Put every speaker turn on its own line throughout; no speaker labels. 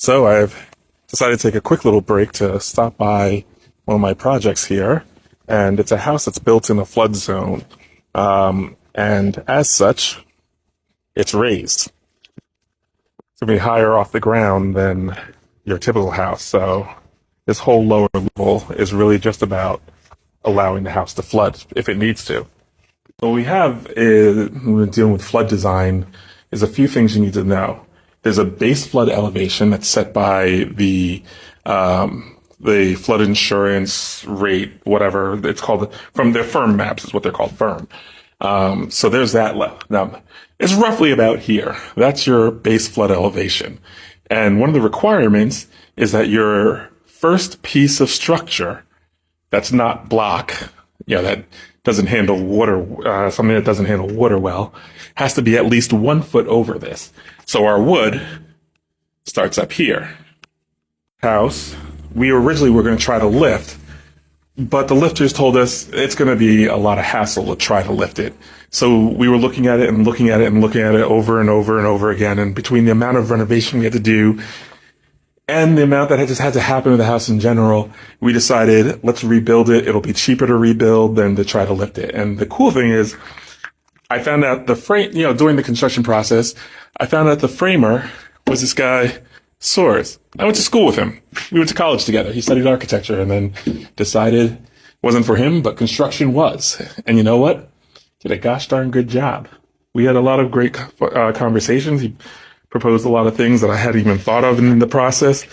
So I've decided to take a quick little break to stop by one of my projects here, and it's a house that's built in a flood zone. And as such, it's raised. It's going to be higher off the ground than your typical house. So this whole lower level is really just about allowing the house to flood if it needs to. What we have is, when we're dealing with flood design, is a few things you need to know. There's a base flood elevation that's set by the flood insurance rate, whatever it's called, from their firm maps is what they're called, firm. So there's that. Now, it's roughly about here. That's your base flood elevation. And one of the requirements is that your first piece of structure that's not block, that doesn't handle water, something that doesn't handle water well, has to be at least 1 foot over this. So our wood starts up here. House, we originally were going to try to lift, but the lifters told us it's going to be a lot of hassle to try to lift it. So we were looking at it and looking at it and looking at it over and over and over again. And between the amount of renovation we had to do and the amount that just had to happen to the house in general, we decided, let's rebuild it. It'll be cheaper to rebuild than to try to lift it. And the cool thing is, I found out the frame, during the construction process, I found out the framer was this guy, Soares. I went to school with him. We went to college together. He studied architecture and then decided it wasn't for him, but construction was. And you know what? Did a gosh darn good job. We had a lot of great conversations. He proposed a lot of things that I hadn't even thought of in the process.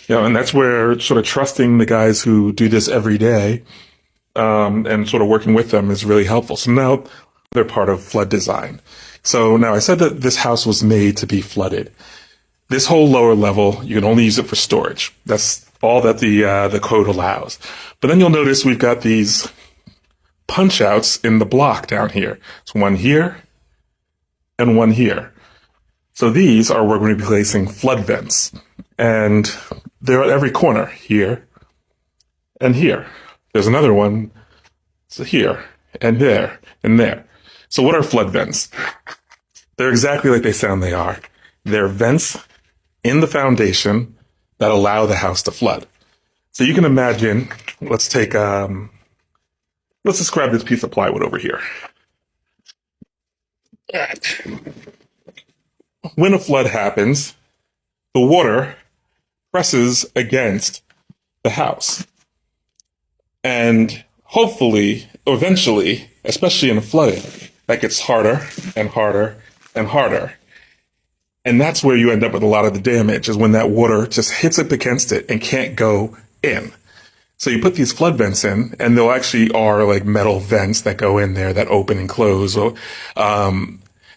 And that's where sort of trusting the guys who do this every day, and sort of working with them is really helpful. So now they're part of flood design. So now I said that this house was made to be flooded. This whole lower level, you can only use it for storage. That's all that the code allows. But then you'll notice we've got these punch outs in the block down here. So one here and one here. So these are where we're going to be placing flood vents. And they're at every corner, here and here. There's another one, so here and there and there. So what are flood vents? They're exactly like they sound they are. They're vents in the foundation that allow the house to flood. So you can imagine, let's describe this piece of plywood over here. When a flood happens, the water presses against the house. And hopefully, or eventually, especially in a flooding, that gets harder and harder and harder. And that's where you end up with a lot of the damage, is when that water just hits up against it and can't go in. So you put these flood vents in, and there actually are like metal vents that go in there that open and close. So,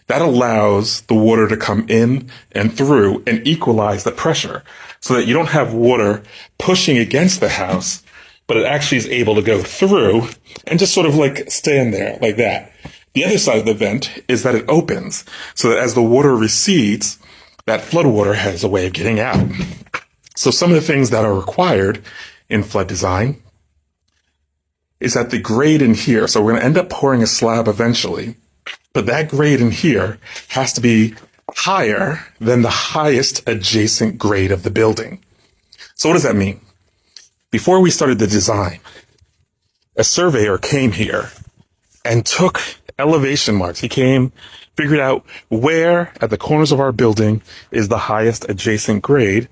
that allows the water to come in and through and equalize the pressure so that you don't have water pushing against the house, but it actually is able to go through and just sort of like stand there like that. The other side of the vent is that it opens so that as the water recedes, that flood water has a way of getting out. So some of the things that are required in flood design is that the grade in here, so we're going to end up pouring a slab eventually, but that grade in here has to be higher than the highest adjacent grade of the building. So what does that mean? Before we started the design, a surveyor came here and took elevation marks. He came, figured out where at the corners of our building is the highest adjacent grade,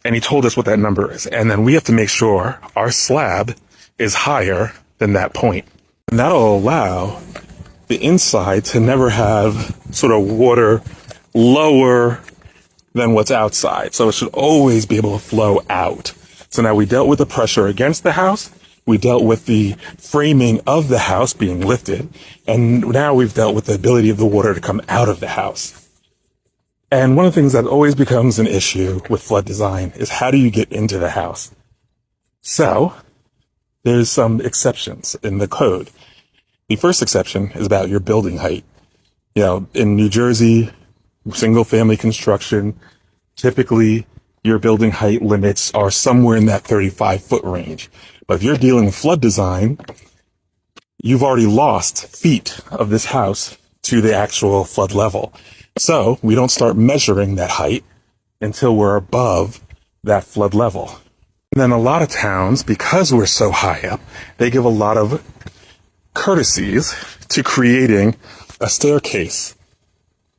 and he told us what that number is. And then we have to make sure our slab is higher than that point. And that'll allow the inside to never have sort of water lower than what's outside. So it should always be able to flow out. So now we dealt with the pressure against the house. We dealt with the framing of the house being lifted. And now we've dealt with the ability of the water to come out of the house. And one of the things that always becomes an issue with flood design is how do you get into the house? So there's some exceptions in the code. The first exception is about your building height. In New Jersey, single family construction, typically your building height limits are somewhere in that 35-foot range. But if you're dealing with flood design, you've already lost feet of this house to the actual flood level. So we don't start measuring that height until we're above that flood level. And then a lot of towns, because we're so high up, they give a lot of courtesies to creating a staircase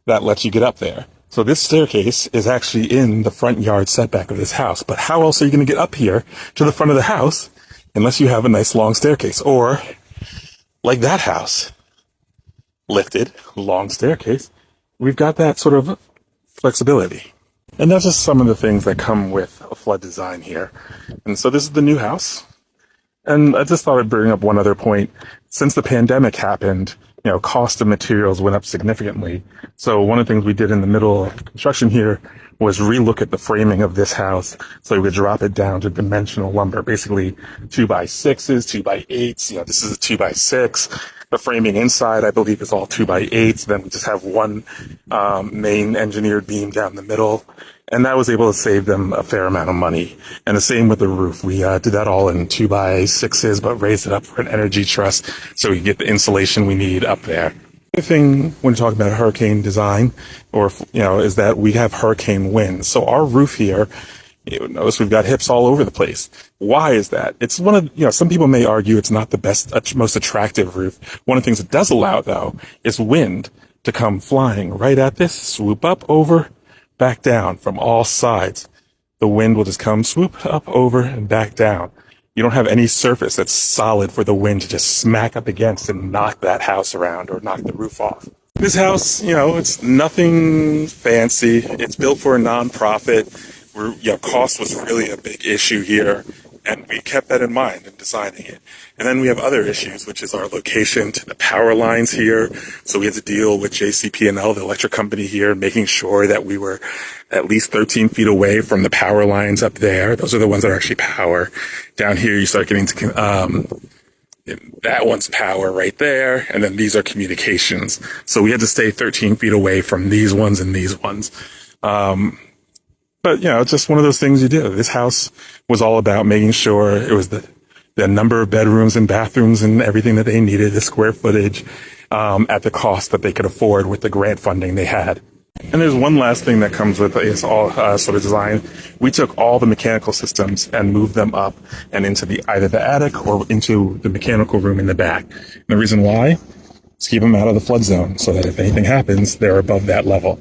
that lets you get up there. So this staircase is actually in the front yard setback of this house. But how else are you going to get up here to the front of the house unless you have a nice long staircase? Or like that house, lifted, long staircase. We've got that sort of flexibility. And that's just some of the things that come with a flood design here. And so this is the new house. And I just thought I'd bring up one other point. Since the pandemic happened, cost of materials went up significantly. So one of the things we did in the middle of construction here was relook at the framing of this house so we could drop it down to dimensional lumber, basically 2x6s, 2x8s. This is a 2x6. The framing inside, I believe, is all 2x8s. Then we just have one main engineered beam down the middle. And that was able to save them a fair amount of money. And the same with the roof. We did that all in 2x6s, but raised it up for an energy truss so we can get the insulation we need up there. The thing when talking about hurricane design, is that we have hurricane winds. So our roof here, notice we've got hips all over the place. Why is that? It's one of, some people may argue it's not the best, most attractive roof. One of the things it does allow, though, is wind to come flying right at this, swoop up, over, back down from all sides. The wind will just come, swoop up, over, and back down. You don't have any surface that's solid for the wind to just smack up against and knock that house around or knock the roof off. This house, it's nothing fancy. It's built for a nonprofit. Cost was really a big issue here, and we kept that in mind in designing it. And then we have other issues, which is our location to the power lines here. So we had to deal with JCP&L, the electric company here, making sure that we were at least 13 feet away from the power lines up there. Those are the ones that are actually power. Down here, you start getting to that one's power right there, and then these are communications. So we had to stay 13 feet away from these ones and these ones. But, it's just one of those things you do. This house was all about making sure it was the number of bedrooms and bathrooms and everything that they needed, the square footage, at the cost that they could afford with the grant funding they had. And there's one last thing that comes with this all sort of design. We took all the mechanical systems and moved them up and into either the attic or into the mechanical room in the back. And the reason why is keep them out of the flood zone so that if anything happens, they're above that level.